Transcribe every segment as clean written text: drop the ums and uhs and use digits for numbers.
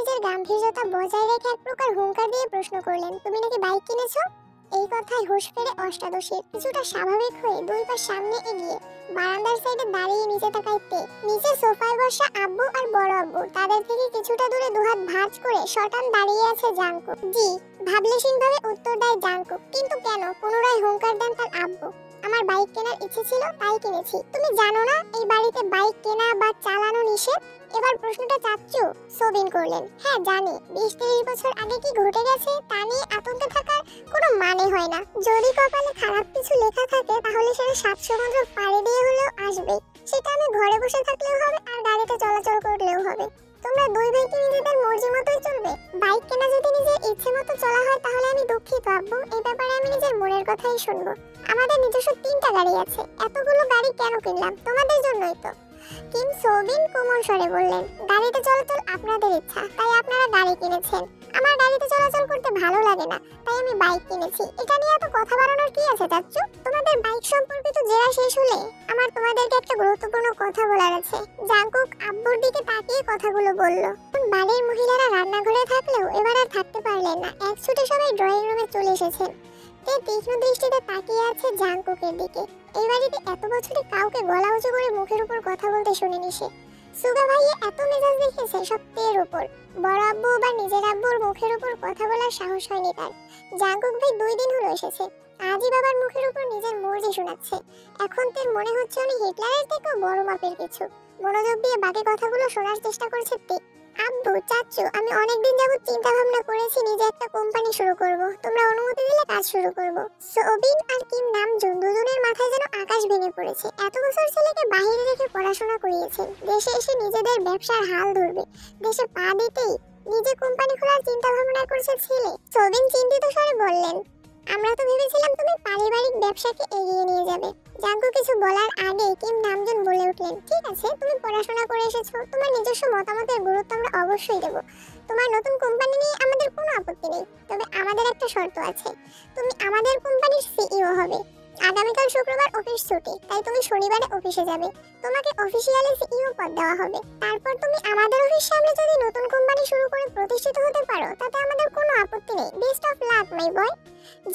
নিজের গাম্ভীর্যতা বজায় রেখে এক প্রকার হুঙ্কার দিয়ে প্রশ্ন করলেন, তুমি নাকি বাইক কিনেছো? এই কথায় হুঁশ ফেরে অষ্টাদশীর। কিছুটা স্বাভাবিক হয়ে দুই পা সামনে এগিয়ে বারান্দার সাইডে দাঁড়িয়ে নিচে তাকায় তে। নিচে সোফায় বসা আব্বু আর বড় আব্বু, তাদের থেকে কিছুটা দূরে দুহাত ভাঁজ করে শটান দাঁড়িয়ে আছে জাংকুক। জি, ভাবলেশীনভাবে উত্তর দেয় জাংকুক। কিন্তু কেন? পুনরায় হুঙ্কার দেন তার আব্বু। আমার বাইক কেনার ইচ্ছে ছিল, তাই কিনেছি। তুমি জানো না এই বাড়িতে বাইক কেনা বা চালানো নিষেধ? এবার প্রশ্নটা চাচ্চু সোবিন করলেন। হ্যাঁ জানি, 20-30 বছর আগে কি ঘটে গেছে তা নিয়ে আতঙ্কে থাকার কোনো মানে হয় না। যদি কপালে খারাপ কিছু লেখা থাকে তাহলে সেটা 7 সমুদ্র পাড়ি দিয়ে হলেও আসবে। সেটা আমি ঘরে বসে থাকলেও হবে আর গাড়িতে চলাচল করলেও হবে। তোমরা দুই ভাই কি নিজেদের মর্জি মতোই চলবে? বাইক কেনা যদি নিজের ইচ্ছে মতো চলা হয় তাহলে আমি দুঃখিত আব্বু, এই ব্যাপারে আমি নিজের মনের কথাই শুনবো। আমাদের নিজস্ব 3টা গাড়ি আছে। এতগুলো গাড়ি কেন কিনলাম? তোমাদের জন্যই তো। কিম সোবিন কোমল স্বরে বললেন, গাড়িতে চলাচল আপনাদের ইচ্ছা, তাই আপনারা গাড়ি কিনেছেন। আমার গাড়িতে চলাচল করতে ভালো লাগে না, তাই আমি বাইক কিনেছি। এটা নিয়ে এত কথা বাড়ানোর কি আছে চাচ্চু? তোমাদের বাইক সম্পর্কিত জেরা শেষ হলে আমার তোমাদেরকে একটা গুরুত্বপূর্ণ কথা বলার আছে। জাংকুক আব্বুর দিকে তাকিয়ে কথাগুলো বলল। বাড়ির মহিলারা রান্নাঘরে থাকলেও এবার আর থাকতে পারলেন না। এক ছুটে সবাই ড্রয়িং রুমে চলে এসেছেন। তে তীক্ষ্ণ দৃষ্টিতে তাকিয়ে আছে জাংকুকের দিকে। এই বাড়িতে এত বছরে কাউকে গলা উঁচু করে মুখের উপর কথা বলতে শুনিনি সে। সুগা ভাইয়া এত মেজাজ দেখিয়েছে সব তের উপর। বড় আব্বু বা নিজের আব্বুর মুখের উপর কথা বলার সাহস হয়নি তার। জাংকুক ভাই 2 দিন হলো এসেছে, আজই বাবার মুখের উপর নিজের মর্জি শোনাচ্ছে। এখন তের মনে হচ্ছে উনি হিটলারের থেকেও বড় মাপের কিছু। মনোযোগ দিয়ে বাকি কথাগুলো শোনার চেষ্টা করছে তে। আব্বু, চাচ্চু, আমি অনেকদিন যাবত চিন্তা ভাবনা করেছি নিজে একটা কোম্পানি শুরু করব। তোমরা অনুমতি দিলে কাজ শুরু করব। সোবিন আর কিম নামজুন দুজনের মাথায় যেন আকাশ ভেঙে পড়েছে। এত বছর ছেলেকে বাইরে রেখে পড়াশোনা করিয়েছেন, দেশে এসে নিজেদের ব্যবসার হাল ধরবে। দেশে পা দিতেই নিজে কোম্পানি খোলার চিন্তা ভাবনা করছে ছেলে। সোবিন চিন্তিত স্বরে বললেন, আমরা তো ভেবেছিলাম তুমি পারিবারিক ব্যবসাকে এগিয়ে নিয়ে যাবে। জাঙ্কু কিছু বলার আগে কিম নামজুন বলে উঠলেন, ঠিক আছে, তুমি পড়াশোনা করে এসেছো, তোমার নিজস্ব মতামতের গুরুত্ব আমরা অবশ্যই দেব। তোমার নতুন কোম্পানি নিয়ে আমাদের কোনো আপত্তি নেই, তবে আমাদের একটা শর্ত আছে। তুমি আমাদের কোম্পানির সিইও হবে। আগামীকাল শুক্রবার অফিস ছুটি, তাই তুমি শনিবারে অফিসে যাবে। তোমাকে অফিসিয়ালি সিইও পদ দেওয়া হবে। তারপর তুমি আমাদের অফিস সামনে যদি নতুন কোম্পানি শুরু করে প্রতিষ্ঠিত হতে পারো তাতে আমাদের কোনো আপত্তি নেই। Best of luck my boy.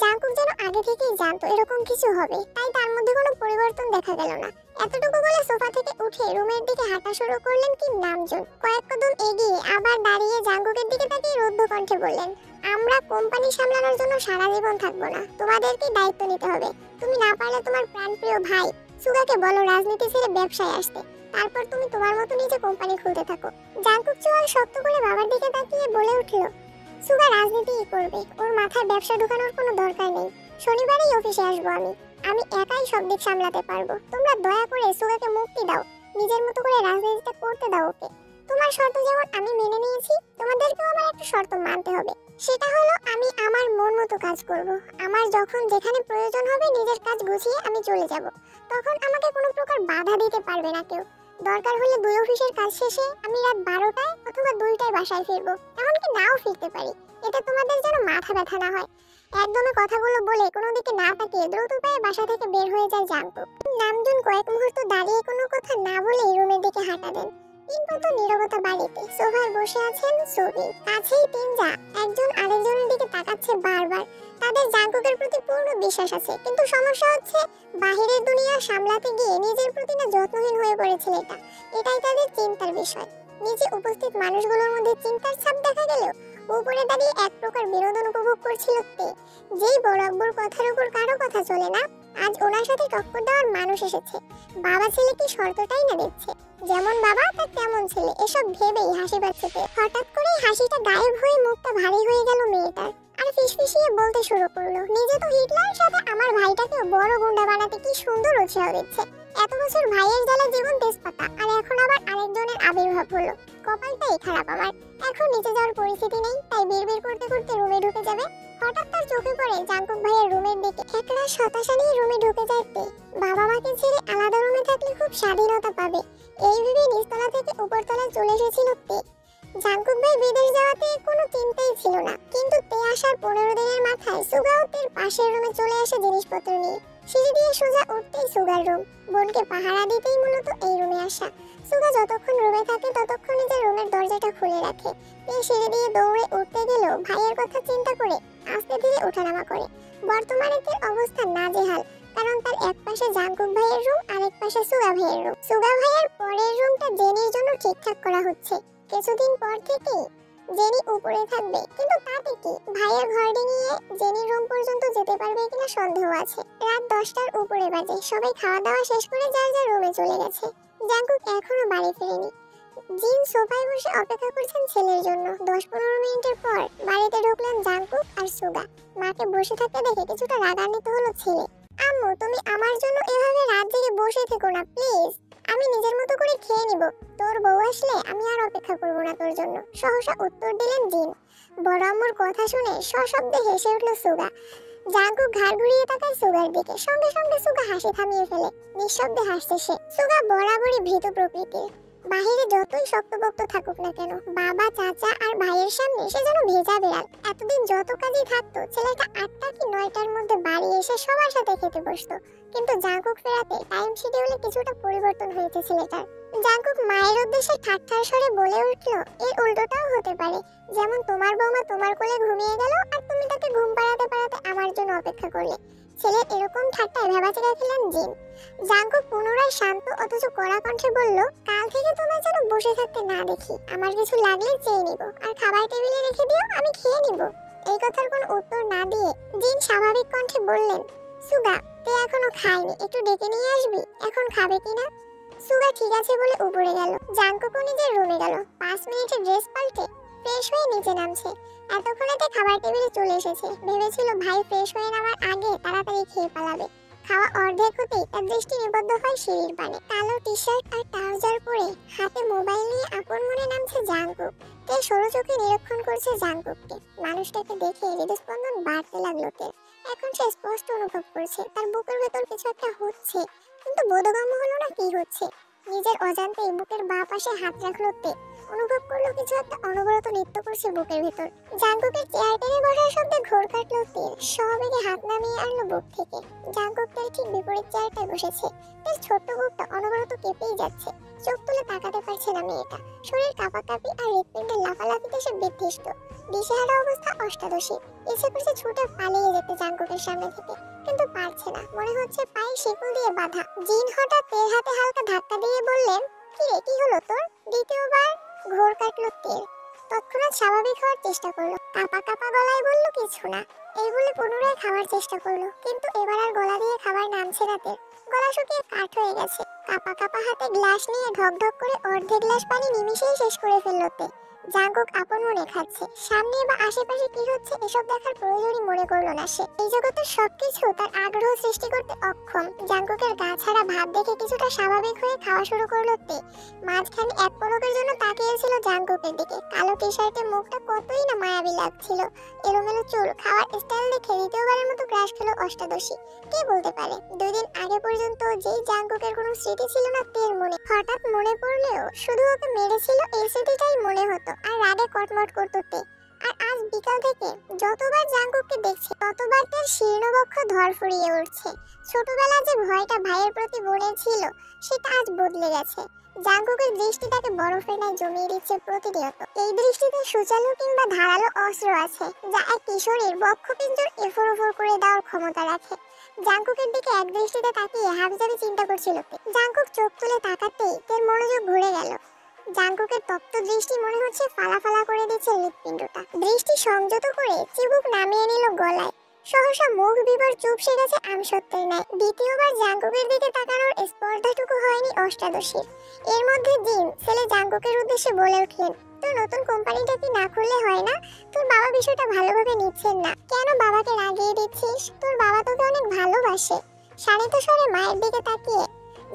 Jungkook যেন আগে থেকেই জানতো এরকম কিছু হবে, তাই তার মধ্যে কোনো পরিবর্তন দেখা গেল না। এতটুকু বলে সোফা থেকে উঠে রুমের দিকে হাঁটা শুরু করলেন কিম নামজুন। কয়েক কদম এগিয়ে আবার দাঁড়িয়ে জাংকুকের দিকে তাকিয়ে রুদ্ধ কণ্ঠে বললেন, আমরা কোম্পানি সামলানোর জন্য সারা জীবন থাকবো না, তোমাদেরকে দায়িত্ব নিতে হবে। তুমি না পারলে তোমার প্রাণপ্রিয় ভাই সুগাকে বলো রাজনীতি ছেড়ে ব্যবসায় আসতে। তারপর তুমি তোমার মতো নিজে কোম্পানি খুলতে থাকো। জাংকুক চোয়াল শক্ত করে বাবার দিকে তাকিয়ে বলে উঠল, সুগা রাজনীতিই করবে, ওর মাথায় ব্যবসা ঢোকানোর কোনো দরকার নেই। শনিবারেই অফিসে আসবো আমি একাই সব দিক সামলাতে পারবো। তোমরা দয়া করে সুগাকে মুক্তি দাও, নিজের মতো করে রাজনীতিটা করতে দাও ওকে। তোমার শর্ত যেমন আমি মেনে নিয়েছি, তোমাদেরকেও আমার একটা শর্ত মানতে হবে। সেটা হলো আমি আমার মন মতো কাজ করব। আমার যখন যেখানে প্রয়োজন হবে নিজের কাজ গুছিয়ে আমি চলে যাব। তখন আমাকে কোনো প্রকার বাধা দিতে পারবে না কেউ। দরকার হলে 2 অফিসের কাজ শেষে আমি রাত 12টায় অথবা 2টায় বাসায় ফিরবো, এমনকি নাও ফিরতে পারি। এতে তোমাদের যেন মাথা ব্যথা না হয়। একদমই কথাগুলো বলে কোনো দিকে না তাকিয়ে দ্রুত পায়ে বাসা থেকে বের হয়ে যায় জাংকুক। নামজুন কয়েক মুহূর্ত দাঁড়িয়ে কোনো কথা না বলে রুমের দিকে হাঁটা দেন। কিন্তু নীরবতা বাড়িতে সোফায় বসে আছেন সোবি। কাছেই তিনজা একজন আরেকজনের দিকে তাকাচ্ছে বারবার। তাদের জাংকুকের প্রতি পূর্ণ বিশ্বাস আছে, কিন্তু সমস্যা হচ্ছে বাহিরের দুনিয়া সামলাতে গিয়ে নিজের প্রতি না যত্নহীন হয়ে পড়েছে এটাই তাদের চিন্তার বিষয়। নিচে উপস্থিত মানুষগুলোর মধ্যে চিন্তার ছাপ দেখা গেলেও উপরে দাঁড়িয়ে এক প্রকার বিনোদন উপভোগ করছিল তে। যেই বড় আব্বুর কথার উপর কারো কথা চলে না, আজ ওনার সাথে টক্কর দেওয়ার মানুষ এসেছে। বাবা ছেলে কি শর্তটাই না দিচ্ছে, যেমন বাবা তার তেমন ছেলে, এসব ভেবেই হাসি পাচ্ছে তে। হঠাৎ করে হাসিটা গায়েব হয়ে মুখটা ভারী হয়ে গেল মেয়েটার, আর ফিসফিসিয়ে বলতে শুরু করলো, নিজে তো হিটলারের সাথে আমার ভাইটাকে বড় গুন্ডা বানাতে কি সুন্দর উৎসাহ দিচ্ছে। এত বছর ভাইয়ের জ্বালা জীবন তেজপাতা, আর এখন আবার আরেকজনের আবির্ভাব হলো। কপালটাই খারাপ আমার। এখন নিচে যাওয়ার পরিস্থিতি নেই, তাই বিড়বিড় করতে করতে রুমে ঢুকে যাবে। হঠাৎ তার চোখে পড়ে জাংকুক ভাইয়ের রুমের দিকে। একলা হতাশা নিয়ে রুমে ঢুকে যায় তে। বাবা মাকে ছেড়ে আলাদা রুমে থাকলে খুব স্বাধীনতা পাবে, এই ভেবে নিচতলা থেকে উপরতলায় চলে এসেছিল তে। জাংকুক ভাই বিদেশ যাওয়াতে কোনো চিন্তাই ছিল না, কিন্তু তে আসার 15 দিনের মাথায় সুগাও তের পাশের রুমে চলে আসে জিনিসপত্র নিয়ে। সিঁড়ি দিয়ে সোজা উঠতেই সুগার রুম, বোনকে পাহারা দিতেই মূলত এই রুমে আসা। সুগা যতক্ষণ রুমে থাকে ততক্ষণ নিজের রুমের দরজাটা খুলে রাখে। সিঁড়ি দিয়ে দৌড়ে উঠতে গেলেও ভাইয়ের কথা চিন্তা করে আস্তে ধীরে ওঠানামা করে। বর্তমানে তার অবস্থা নাজেহাল, কারণ তার এক পাশে জাঙ্কুক ভাইয়ের রুম আর এক পাশে সুগা ভাইয়ের রুম। সুগা ভাইয়ের পরের রুমটা জেনির জন্য ঠিকঠাক করা হচ্ছে। কিছুদিন পর থেকেই জেনি উপরে থাকবে, কিন্তু তাতে কি, ভাইয়ের ঘরটি নিয়ে জেনির রুম পর্যন্ত যেতে পারবে কিনা সন্দেহ আছে। রাত 10টার উপরে বাজে, সবাই খাওয়া দাওয়া শেষ করে যার যার রুমে চলে গেছে। জাঙ্কুক এখনো বাড়ি ফেরেনি। জিন সোফায় বসে অপেক্ষা করছেন ছেলের জন্য। 10-15 মিনিটের পর বাড়িতে ঢুকলেন জাঙ্কুক আর সুগা। মাকে বসে থাকতে দেখে কিছুটা রাগান্বিত হলো ছেলে। আম্মু, তুমি আমার জন্য এভাবে রাত জেগে বসে থেকো না প্লিজ, আমি নিজের মতো করে খেয়ে নিব। তোর বউ আসলে আমি আর অপেক্ষা করব না তোর জন্য, সহসা উত্তর দিলেন জিন। বড় আম্মুর কথা শুনে সশব্দে হেসে উঠল সুগা। জাঙ্কুক ঘাড় ঘুরিয়ে তাকায় সুগার দিকে। সঙ্গে সঙ্গে সুগা হাসি থামিয়ে ফেলে। নিঃশব্দে হাসছে সে। সুগা বরাবরই ভীতু প্রকৃতির। বাহিরে যতই শক্তপোক্ত থাকুক না কেন, বাবা, চাচা আর ভাইয়ের সামনে সে যেন ভেজা বিড়াল। এতদিন যত কাজই থাকতো, ছেলেটা 8টা কি 9টার মধ্যে বাড়ি এসে সবার সাথে খেতে বসতো। কিন্তু জাঙ্কুক ফেরাতে টাইম শিডিউলে কিছুটা পরিবর্তন হয়েছে ছেলেটার। জাঙ্কুক মায়ের উদ্দেশ্যে ঠাট্টার স্বরে বলে উঠল, এর উল্টোটাও হতে পারে। যেমন তোমার বৌমা তোমার কোলে ঘুমিয়ে গেল আর তুমি তাকে ঘুম পাড়াতে পাড়াতে আমার জন্য অপেক্ষা করলে। ছেলের এরকম ঠাট্টায় ভেবাচেকা খেলেন জিন। জাঙ্কুক পুনরায় শান্ত অথচ কড়া কণ্ঠে বলল, কাল থেকে তোমায় যেন বসে থাকতে না দেখি। আমার কিছু লাগলে চেয়ে নিব, আর খাবার টেবিলে রেখে দিও, আমি খেয়ে নিব। এই কথার কোনো উত্তর না দিয়ে জিন স্বাভাবিক কণ্ঠে বললেন, সুগা, তুই এখনো খাইনি, একটু ডেকে নিয়ে আসবি, এখন খাবে কিনা? সুগা ঠিক আছে বলে উপরে গেল। জাঙ্কুকও নিজের রুমে গেল। 5 মিনিটে ড্রেস পাল্টে ফ্রেশ হয়ে নিচে নামছে। এতক্ষণেতে খাবার টেবিলে চলে এসেছে। ভেবেছিল ভাই ফ্রেশ হয়ে নামার আগে তাড়াতাড়ি খেয়ে পালাবে। খাওয়া অর্ধেক হতেই তার দৃষ্টি নিবদ্ধ হয় সিঁড়ির পানে। কালো টি-শার্ট আর ট্রাউজার পরে হাতে মোবাইল নিয়ে আপন মনে নামছে জাঙ্কুক। তে সরু চোখে নিরীক্ষণ করছে জাঙ্কুককে। মানুষটাকে দেখে হৃদস্পন্দন বাড়তে লাগলো তের। এখন সে স্পষ্ট অনুভব করছে তার বুকের ভেতর কিছু একটা হচ্ছে, কিন্তু বোধগম্য হলো না কি হচ্ছে। নিজের অজান্তেই বুকের বাঁ পাশে হাত রাখলো তে। অনুভব করলো কিছু একটা অনবরত নৃত্য করছে বুকের ভেতর। জাঙ্কুকের চেয়ার টেনে বসার শব্দে ঘোর কাটলো তীর। সবেগে হাত নামিয়ে আনলো বুক থেকে। জাঙ্কুক তার ঠিক বিপরীত চেয়ারটায় বসেছে। তার ছোট্ট বুকটা অনবরত কেঁপেই যাচ্ছে। চোখ তুলে তাকাতে পারছে না মেয়েটা। শরীর কাঁপাকাঁপি আর হৃৎপিণ্ডের লাফালাফিতে সে বিধ্বস্ত। দিশেহারা অবস্থা অষ্টাদশী। ইচ্ছে করছে ছুটে পালিয়ে যেতে জাঙ্কুকের সামনে থেকে, কিন্তু পারছে না। মনে হচ্ছে পায়ে শিকল দিয়ে বাঁধা। জিন হঠাৎ তের হাতে হালকা ধাক্কা দিয়ে বললেন, কি রে, কি হলো তোর? দ্বিতীয়বার ঘোর কাটলো তের। তৎক্ষণাৎ স্বাভাবিক হওয়ার চেষ্টা করলো। কাঁপা কাঁপা গলায় বলল, কিছু না। এই বলে পুনরায় খাওয়ার চেষ্টা করলো, কিন্তু এবার আর গলা দিয়ে খাবার নামছে না তের। গলা শুকিয়ে কাঠ হয়ে গেছে। কাঁপা কাঁপা হাতে গ্লাস নিয়ে ঢক ঢক করে অর্ধেক গ্লাস পানি নিমিষেই শেষ করে ফেললো তে। জাঙ্কুক আপন মনে খাচ্ছে। সামনে বা আশেপাশে কি হচ্ছে এসব দেখার প্রয়োজনই মনে করলো না সে। এই জগতের সবকিছু তার আগ্রহ সৃষ্টি করতে অক্ষম। জাঙ্কুকের গা ছাড়া ভাব দেখে কিছুটা স্বাভাবিক হয়ে খাওয়া শুরু করলো তে। মাঝখানে এক পলকের জন্য তাকিয়েছিল জাঙ্কুকের দিকে। কালো টি-শার্টে মুখটা কতই না মায়াবী লাগছিল। এলোমেলো চুল, খাওয়ার স্টাইল দেখে দ্বিতীয়বারের মতো ক্রাশ খেলো অষ্টাদশী। কে বলতে পারে 2 দিন আগে পর্যন্ত যেই জাঙ্কুকের কোনো স্মৃতি ছিল না তের মনে, হঠাৎ মনে পড়লেও শুধু ওকে মেরেছিল এই স্মৃতিটাই মনে হতো, আর রাগে কটমট করতো তে। আর আজ বিকাল থেকে যতবার জাঙ্কুককে দেখছে ততবার তার শীর্ণবক্ষ ধরফড়িয়ে উঠছে। ছোটবেলায় যে ভয়টা ভাইয়ের প্রতি বোনের ছিল সেটা আজ বদলে গেছে। জাঙ্কুকের দৃষ্টি তাকে বরফের ন্যায় জমিয়ে দিচ্ছে প্রতিনিয়ত। এই দৃষ্টিতে সুচালু কিংবা ধারালো অস্ত্র আছে, যা এক কিশোরীর বক্ষপিঞ্জর এফোর ওফর করে দেওয়ার ক্ষমতা রাখে। জাঙ্কুকের দিকে এক দৃষ্টিতে তাকিয়ে হাবিজাবি চিন্তা করছিল তে। জাঙ্কুক চোখ তুলে তাকাতেই তের মনোযোগ ঘুরে গেল। জাঙ্কুকের তপ্ত দৃষ্টি মনে হচ্ছে ফালা ফালা করে দিচ্ছে হৃৎপিণ্ডটা। দৃষ্টি সংযত করে চিবুক নামিয়ে নিল গলায়। সহসা মুখ বিবর চুপসে গেছে আমসত্ত্বের ন্যায়। দ্বিতীয়বার জাঙ্কুকের দিকে তাকানোর স্পর্ধাটুকু হয়নি অষ্টাদশীর। এর মধ্যে জিন ছেলে জাঙ্কুকের উদ্দেশ্যে বলে উঠলেন, তোর নতুন কোম্পানিটা কি না খুললে হয় না? তোর বাবা বিষয়টা ভালোভাবে নিচ্ছেন না, কেন বাবাকে রাগিয়ে দিচ্ছিস? তোর বাবা তোকে অনেক ভালোবাসে। শানিত স্বরে মায়ের দিকে তাকিয়ে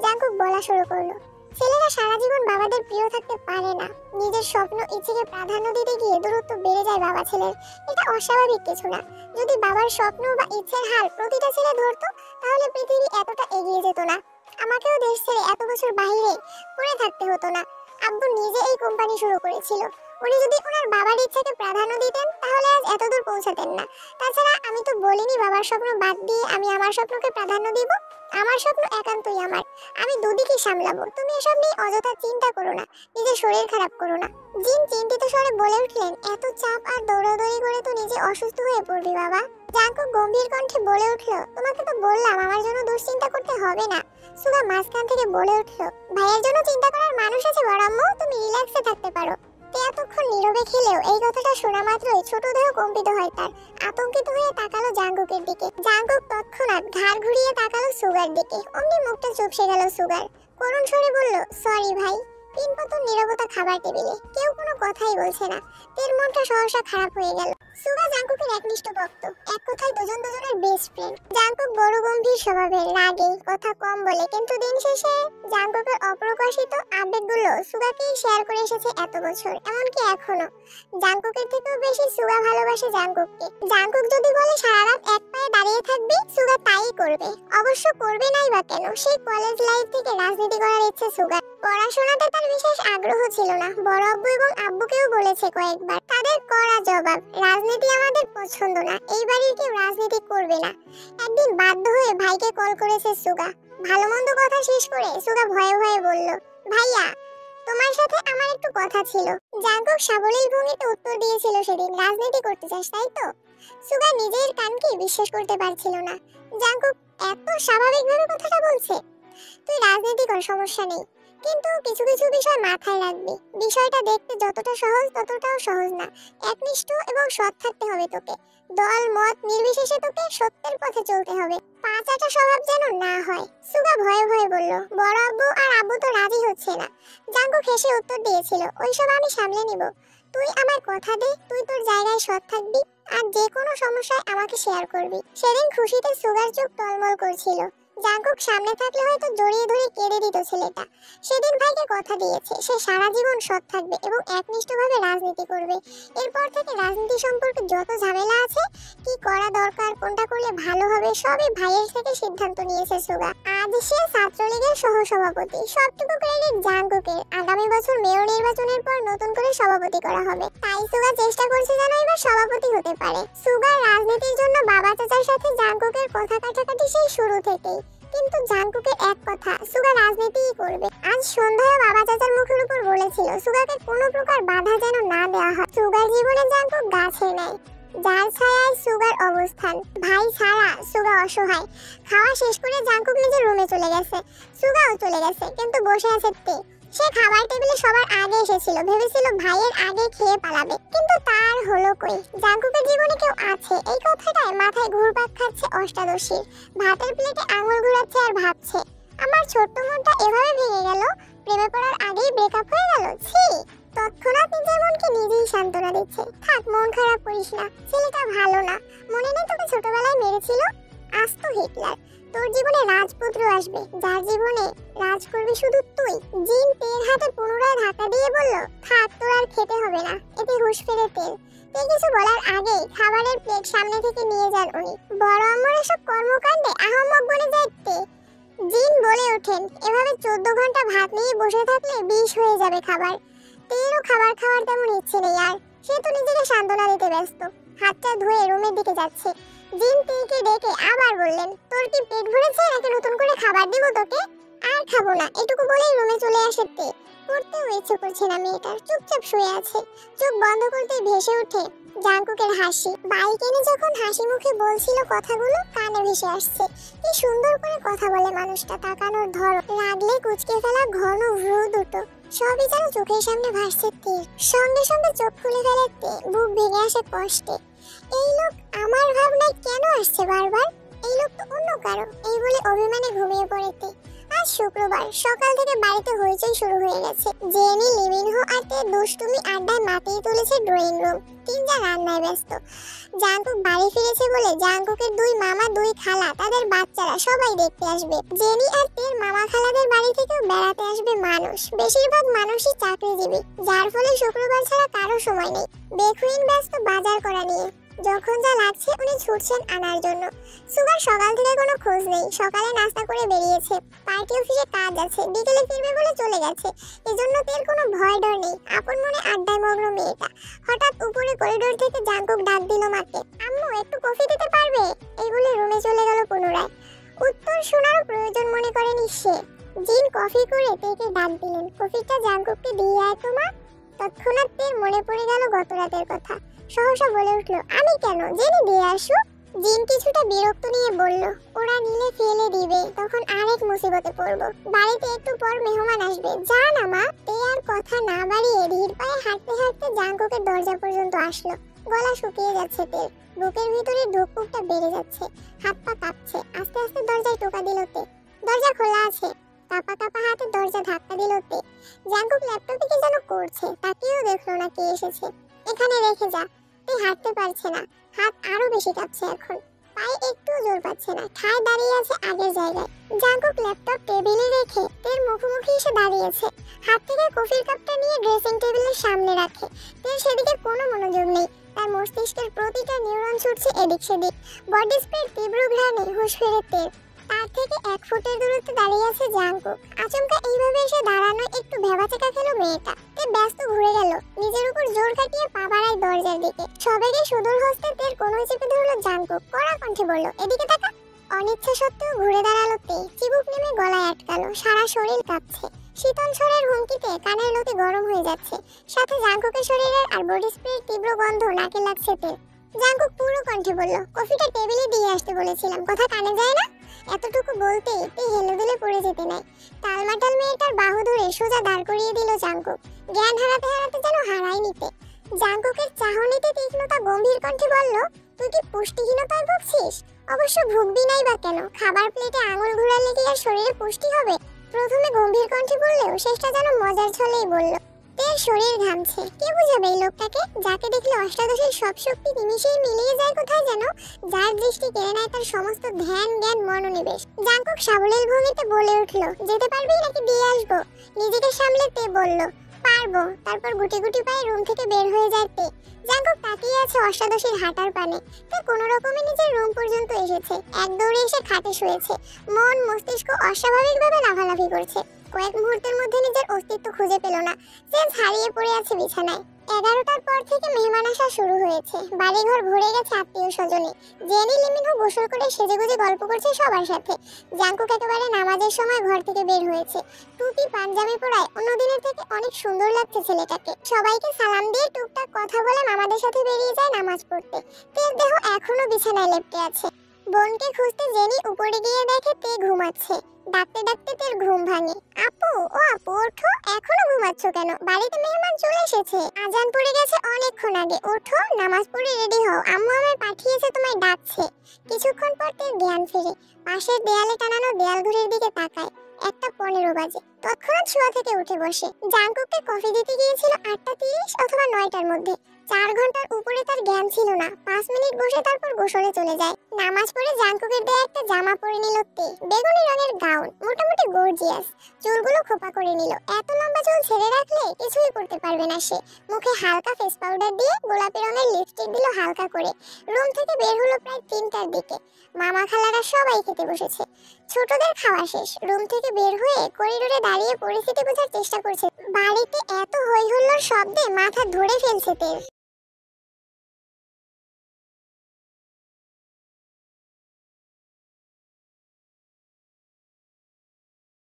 জাঙ্কুক বলা শুরু করলো, ছেলেরা সারা জীবন বাবাদের প্রিয় থাকতে পারে না। নিজের স্বপ্ন ইচ্ছেকে প্রাধান্য দিতে গিয়ে দূরত্ব বেড়ে যায় বাবা ছেলের। এটা অস্বাভাবিক কিছু না। যদি বাবার স্বপ্ন বা ইচ্ছের হাল প্রতিটা ছেলে ধরতো, তাহলে পৃথিবী এতটা এগিয়ে যেত না। আমাকেও দেশ ছেড়ে এত বছর বাইরে পড়ে থাকতে হতো না। আব্বু নিজে এই কোম্পানি শুরু করেছিল। উনি যদি ওনার বাবার ইচ্ছাকে প্রাধান্য দিতেন তাহলে আজ এতদূর পৌঁছাতেন না। তাছাড়া আমি তো বলিনি বাবার স্বপ্ন বাদ দিয়ে আমি আমার স্বপ্নকে প্রাধান্য দিব। আমার স্বপ্ন একান্তই আমার, আমি দুদিকই সামলাবো। তুমি এসব নিয়ে অযথা চিন্তা করো না, নিজের শরীর খারাপ করো না। জিন চিন্তিত স্বরে বলে উঠলেন, এত চাপ আর দৌড়াদৌড়ি করে তো নিজে অসুস্থ হয়ে পড়বি বাবা। জাঙ্কুক গম্ভীর কণ্ঠে বলে উঠল, তোমাকে তো বললাম আমার জন্য দুশ্চিন্তা করতে হবে না। সুগা মাঝখান থেকে বলে উঠল, ভাইয়ের জন্য চিন্তা করার মানুষ আছে বড় আম্মু, তুমি রিল্যাক্সে থাকতে পারো। তে এতক্ষণ নীরবে খেলেও এই কথাটা শোনা মাত্রই ছোট দেহ কম্পিত হয় তার। আতঙ্কিত হয়ে তাকালো জাঙ্কুকের দিকে। জাঙ্কুক তৎক্ষণাৎ ঘাড় ঘুরিয়ে তাকালো সুগার দিকে। অমনি মুখটা চুপসে গেল সুগার। করুণ স্বরে বলল, সরি ভাই। পিনপতন নীরবতা খাবার টেবিলে, কেউ কোনো কথাই বলছে না। তের মনটা সহসা খারাপ হয়ে গেল। সুগা জাঙ্কুকের একনিষ্ঠ ভক্ত, এক কথায় দুজন দুজনের বেস্ট ফ্রেন্ড। জাঙ্কুক বড় গম্ভীর স্বভাবের, রাগে কথা কম বলে, কিন্তু দিন শেষে জাঙ্কুকের অপ্রকাশিত আবেগগুলো সুগাকেই শেয়ার করে এসেছে এত বছর, এমনকি এখনো। জাঙ্কুকের থেকেও বেশি সুগা ভালোবাসে জাঙ্কুককে। জাঙ্কুক যদি বলে সারা রাত এক পায়ে দাঁড়িয়ে থাকবে, সুগা তাই করবে। অবশ্য করবে নাই বা কেন, সেই কলেজ লাইফ থেকে রাজনীতি করার ইচ্ছে সুগার। পড়াশোনাতে তার বিশেষ আগ্রহ ছিল না। বড় আব্বু এবং আব্বুকেও বলেছে কয়েকবার, তাদের কড়া জবাব, রাজনীতি আমাদের পছন্দ না, এই বাড়ির কেউ রাজনীতি করবে না। একদিন বাধ্য হয়ে ভাইকে কল করেছে সুগা। ভালো মন্দ কথা শেষ করে সুগা ভয়ে ভয়ে বলল, ভাইয়া তোমার সাথে আমার একটু কথা ছিল। জাঙ্কুক সাবলীল ভঙ্গিতে উত্তর দিয়েছিল, সেদিন রাজনীতি করতে চাস তাই তো? সুগা নিজের কানকে বিশ্বাস করতে পারছিল না। জাঙ্কুক এত স্বাভাবিকভাবে কথাটা বলছে। তুই রাজনীতি কর, সমস্যা নেই, কিন্তু কিছু কিছু বিষয় মাথায় রাখবি। বিষয়টা দেখতে যতটা সহজ ততটাও সহজ না। একনিষ্ঠ এবং সৎ থাকতে হবে তোকে। দল মত নির্বিশেষে তোকে সত্যের পথে চলতে হবে। পাঁচাটা স্বভাব যেন না হয়। সুগা ভয়ে ভয়ে বলল, বড় আব্বু আর আব্বু তো রাজি হচ্ছে না। জাঙ্কুক হেসে উত্তর দিয়েছিল, ওইসব আমি সামলে নিব। তুই আমার কথা দে, তুই তোর জায়গায় সৎ থাকবি আর যে কোনো সমস্যায় আমাকে শেয়ার করবি। সেদিন খুশিতে সুগার চোখ টলমল করছিল। জাঙ্কুক সামনে থাকলে হয়তো জড়িয়ে ধরে কেঁদে দিত ছেলেটা। সেদিন ভাইকে কথা দিয়েছে সে সারা জীবন সৎ থাকবে এবং একনিষ্ঠভাবে রাজনীতি করবে। এরপর থেকে রাজনীতি সম্পর্কে যত ঝামেলা আছে, কি করা দরকার, কোনটা করলে ভালো হবে, সবই ভাইয়ের থেকে সিদ্ধান্ত নিয়েছে সুগা। আজ সে ছাত্রলীগের সহসভাপতি। সবটুকু ক্রেডিট জাঙ্কুকের। আগামী বছর মেয়র নির্বাচনের পর নতুন করে সভাপতি করা হবে। তাই সুগা চেষ্টা করছে যেন এবার সভাপতি হতে পারে। সুগার রাজনীতির জন্য বাবা চাচার সাথে জাঙ্কুকের কথা কাটাকাটি সেই শুরু থেকেই। কিন্তু জাঙ্কুকের এক কথা, সুগা রাজনীতিই করবে। আজ সন্ধ্যায় বাবা চাচার মুখের উপর বলেছিল সুগাকে কোনো প্রকার বাধা যেন না দেওয়া হয়। সুগার জীবনে জাঙ্কুক গাছে নেয়, যার ছায়ায় সুগার অবস্থান। ভাই ছাড়া সুগা অসহায়। খাওয়া শেষ করে জাঙ্কুক নিজের রুমে চলে গেছে। সুগাও চলে গেছে, কিন্তু বসে আছে তে। সে খাবার টেবিলে সবার আগে এসেছিল, ভেবেছিল ভাইয়ের আগে খেয়ে পালাবে, কিন্তু তার হলো কই। জাঙ্কুকের জীবনে কেউ আছে, এই কথাটায় মাথায় ঘুরপাক খাচ্ছে অষ্টাদশীর। ভাতের প্লেটে আঙুল ঘুরাচ্ছে আর ভাবছে, আমার ছোট্ট মনটা এভাবে ভেঙে গেল, প্রেমে পড়ার আগেই ব্রেকআপ হয়ে গেল। ছি! তৎক্ষণাৎ নিজের মনকে নিজেই সান্ত্বনা দিচ্ছে, থাক মন খারাপ করিস না, ছেলেটা ভালো না। মনে নেই তোকে ছোটবেলায় মেরেছিল? আস্ত হিটলার। তোর জীবনে রাজপুত্র আসবে, যার জীবনে রাজ করবি শুধু তুই। জিন তের হাতে পুনরায় ধাক্কা দিয়ে বলল, থাক তোর আর খেতে হবে না, এতে হুঁশ ফেরে তেল। তে কিছু বলার আগেই খাবারের প্লেট সামনে থেকে নিয়ে যান উনি। বড় আম্মুর এসব কর্মকাণ্ডে আহম্মক বনে যায় তে। জিন বলে ওঠেন, এভাবে 14 ঘন্টা ভাত নিয়ে বসে থাকলে বিষ হয়ে যাবে খাবার। তেরও খাবার খাওয়ার তেমন ইচ্ছে নেই আর, সে তো নিজেকে সান্ত্বনা দিতে ব্যস্ত। হাতটা ধুয়ে রুমের দিকে যাচ্ছে। জিন তেকে ডেকে আবার বললেন, তোর কি পেট ভরেছে নাকি নতুন করে খাবার দিব তোকে? আর খাবো না, এটুকু বলেই রুমে চলে আসে তে। পড়তেও ইচ্ছে করছে না মেয়েটার, চুপচাপ শুয়ে আছে। চোখ বন্ধ করতেই ভেসে ওঠে জাঙ্কুকের হাসি। বাইক এনে যখন হাসি মুখে বলছিল কথাগুলো কানে ভেসে আসছে। কি সুন্দর করে কথা বলে মানুষটা, তাকানোর ধরন, রাগলে কুঁচকে ফেলা ঘন ভ্রু দুটো, সবই যেন চোখের সামনে ভাসছে তীর। সঙ্গে সঙ্গে চোখ খুলে ফেলে তে, বুক ভেঙে আসে কষ্টে। এই লোক আমার ভাবনায় কেন আসছে বারবার? এই লোক তো অন্য কারো। এই বলে অভিমানে ঘুমিয়ে পড়ে তে। আজ শুক্রবার, সকাল থেকে বাড়িতে হইচই শুরু হয়ে গেছে। জেনি, লিমিনহো আর তে দুষ্টুমি আড্ডায় মাতিয়ে তুলেছে ড্রয়িং রুম। তিনটা রান্নায় ব্যস্ত। জাঙ্কুক বাড়ি ফিরেছে বলে জাঙ্কুকের দুই মামা, দুই খালা, তাদের বাচ্চারা সবাই দেখতে আসবে। জেনি আর তের মামা খালাদের বাড়ি থেকেও বেড়াতে আসবে মানুষ। বেশিরভাগ মানুষই চাকরিজীবী, যার ফলে শুক্রবার ছাড়া কারো সময় নেই। বেকুইন ব্যস্ত বাজার করা নিয়ে। যখন যা লাগছে উনি ছুটছেন আনার জন্য। সুগার সকাল থেকে কোনো খোঁজ নেই, সকালে নাস্তা করে বেরিয়েছে, পার্টি অফিসে কাজ আছে, বিকেলে ফিরবে বলে চলে গেছে। এজন্য তের কোনো ভয় ডর নেই, আপন মনে আড্ডায় মগ্ন মেয়েটা। হঠাৎ উপরে করিডোর থেকে জাঙ্কুক ডাক দিল মাকে, আম্মু একটু কফি দিতে পারবে? এই বলে রুমে চলে গেল পুনরায়। উত্তর শোনার প্রয়োজন মনে করেনি সে। জিন কফি করে তেকে ডাক দিলেন, কফিটা জাঙ্কুককে দিয়ে আয় তো মা। তৎক্ষণাৎ তের মনে পড়ে গেল গত রাতের কথা। সহসা বলে উঠল, আমি কেন, জেনে দিয়ে আসো। জিন কিছুটা বিরক্ত নিয়ে বলল, ওরা নিলে ফেলে দিবে, তখন আরেক মুসিবতে পড়ব। বাড়িতে একটু পর মেহমান আসবে, যা না মা। তে আর কথা না বাড়িয়ে ধীর পায়ে হাঁটতে হাঁটতে জাঙ্কুকের দরজা পর্যন্ত আসলো। গলা শুকিয়ে যাচ্ছে তের, বুকের ভিতরে ধুকপুকটা বেড়ে যাচ্ছে, হাত পা কাঁপছে। আস্তে আস্তে দরজায় টোকা দিল তে। দরজা খোলা আছে। কাঁপা কাঁপা হাতে দরজা ধাক্কা দিল তে। জাঙ্কুক ল্যাপটপে কি যেন করছে, তাকেও দেখলো না কে এসেছে। এখানে রেখে যা। তে হাঁটতে পারছে না, হাত আরো বেশি কাঁপছে এখন। পায়ে একটু জোর পাচ্ছে না, ঠায় দাঁড়িয়ে আছে আগের জায়গায়। জাঙ্কুক ল্যাপটপ টেবিলে রেখে তের মুখোমুখি এসে দাঁড়িয়েছে। হাত থেকে কফির কাপটা নিয়ে ড্রেসিং টেবিলের সামনে রাখে। তের সেদিকে কোনো মনোযোগ নেই, তার মস্তিষ্কের প্রতিটা নিউরন ছুটছে এদিক সেদিক। বডি স্প্রের তীব্র ঘ্রাণে হুঁশ ফেরে তের। তার থেকে 1 ফুটের দূরত্বে দাঁড়িয়ে আছে জাঙ্কুক। আচমকা এইভাবে এসে দাঁড়ানো একটু ভেবাচেকা খেলো মেয়েটা। তে ব্যস্ত ঘুরে গেল, নিজের উপর জোর কাটিয়ে পা বাড়ায় দরজার দিকে। সবেগে সুদূর হস্তে তের কোণে চেপে ধরলো জাঙ্কুক, কড়া কণ্ঠে বলল, এদিকে তাকা। অনিচ্ছা সত্ত্বেও ঘুরে দাঁড়ালো তে। চিবুক নেমে গলায় আটকালো, সারা শরীর কাঁপছে। শীতল ঝড়ের হুমকিতে কানের লতি গরম হয়ে যাচ্ছে, সাথে জাঙ্কুকের শরীরের আর বডি স্প্রের তীব্র গন্ধ নাকে লাগছে তের। জাঙ্কুক পুরো কণ্ঠে বলল, কফিটা টেবিলে দিয়ে আসতে বলেছিলাম, কথা কানে যায় না? এতটুকু বলতে তে হেলে দুলে পড়ে যেতে নাই। টালমাটাল মেয়েটার বাহু ধরে সোজা দাঁড় করিয়ে দিল জাঙ্কুক। জ্ঞান হারাতে হারাতে যেন হারাই নিতে। জাঙ্কুকের চাহনিতে তীক্ষ্ণতা গম্ভীর কণ্ঠে বলল, তুই কি পুষ্টিহীনতায় ভুগছিস? অবশ্য ভুগবি নাই বা কেন, খাবার প্লেটে আঙুল ঘুরালে কি আর শরীরে পুষ্টি হবে? প্রথমে গম্ভীর কণ্ঠে বললেও শেষটা যেন মজার ছলেই বলল। তের শরীর ঘামছে। কে বুঝাবে এই লোকটাকে, যাকে দেখলে অষ্টাদশের সব শক্তি নিমিষেই মিলিয়ে যায় কোথায় যেন, যার দৃষ্টি কেড়ে নেয় তার সমস্ত ধ্যান জ্ঞান মনোনিবেশ। জাঙ্কুক সাবলীল ভঙ্গিতে বলে উঠল, যেতে পারবি নাকি দিয়ে আসবো? নিজেকে সামলে তে বলল, পারবো। তারপর গুটি গুটি পায়ে রুম থেকে বের হয়ে যায় তে। জাঙ্কুক তাকিয়ে আছে অষ্টাদশীর হাঁটার পানে। তে কোনো রকমে নিজের রুম পর্যন্ত এসেছে, এক দৌড়ে এসে খাটে শুয়েছে। মন মস্তিষ্ক অস্বাভাবিকভাবে লাফালাফি করছে। কয়েক মুহূর্তের মধ্যে নিজের অস্তিত্ব খুঁজে পেল না, সেন্স হারিয়ে পড়ে আছে বিছানায়। 11টার পর থেকে মেহমান আসা শুরু হয়েছে, বাড়িঘর ভরে গেছে আত্মীয় স্বজনে। জেনি লিমিনহো গোসল করে সেজেগুজে গল্প করছে সবার সাথে। জাঙ্কুক একেবারে নামাজের সময় ঘর থেকে বের হয়েছে। টুপি পাঞ্জাবি পরায় অন্যদিনের থেকে অনেক সুন্দর লাগছে ছেলেটাকে। সবাইকে সালাম দিয়ে টুকটাক কথা বলে মামাদের সাথে বেরিয়ে যায় নামাজ পড়তে। তের দেহ এখনো বিছানায় লেপ্টে আছে। বোনকে খুঁজতে জেনি উপরে গিয়ে দেখে তে ঘুমাচ্ছে। ডাকতে ডাকতে তের ঘুম ভাঙে। আপু, ও আপু ওঠো, এখনো ঘুমাচ্ছ কেন? বাড়িতে মেহমান চলে এসেছে, আজান পড়ে গেছে অনেকক্ষণ আগে। ওঠো, নামাজ পড়ে রেডি হও, আম্মু আমায় পাঠিয়েছে, তোমায় ডাকছে। কিছুক্ষণ পর তের জ্ঞান ফেরে। পাশের দেয়ালে টানানো দেয়াল ঘড়ির দিকে তাকায়। 1:15 বাজে। তৎক্ষণাৎ শোয়া থেকে উঠে বসে। জাঙ্কুককে কফি দিতে গিয়েছিল 8:30 অথবা 9টার মধ্যে। 4 ঘন্টার উপরে তার জ্ঞান ছিল না। 5 মিনিট বসে তারপর গোসলে চলে যায়। নামাজ পড়ে জাঙ্কুকের দেয়া একটা জামা পরে নিল তে। বেগুনি রঙের গাউন, মোটামুটি গর্জিয়াস। চুলগুলো খোপা করে নিল। এত লম্বা চুল ছেড়ে রাখলে কিছুই করতে পারবে না সে। মুখে হালকা ফেস পাউডার দিয়ে গোলাপি রঙের লিপস্টিক দিল হালকা করে। রুম থেকে বের হলো প্রায় 3টার দিকে। মামা খালারা সবাই খেতে বসেছে। ছোটদের খাওয়া শেষ। রুম থেকে বের হয়ে করিডোরে দাঁড়িয়ে পরিস্থিতি বোঝার চেষ্টা করছে। বাড়িতে এত হই হুল্লোড় শব্দে মাথা ধরে ফেলছে তের।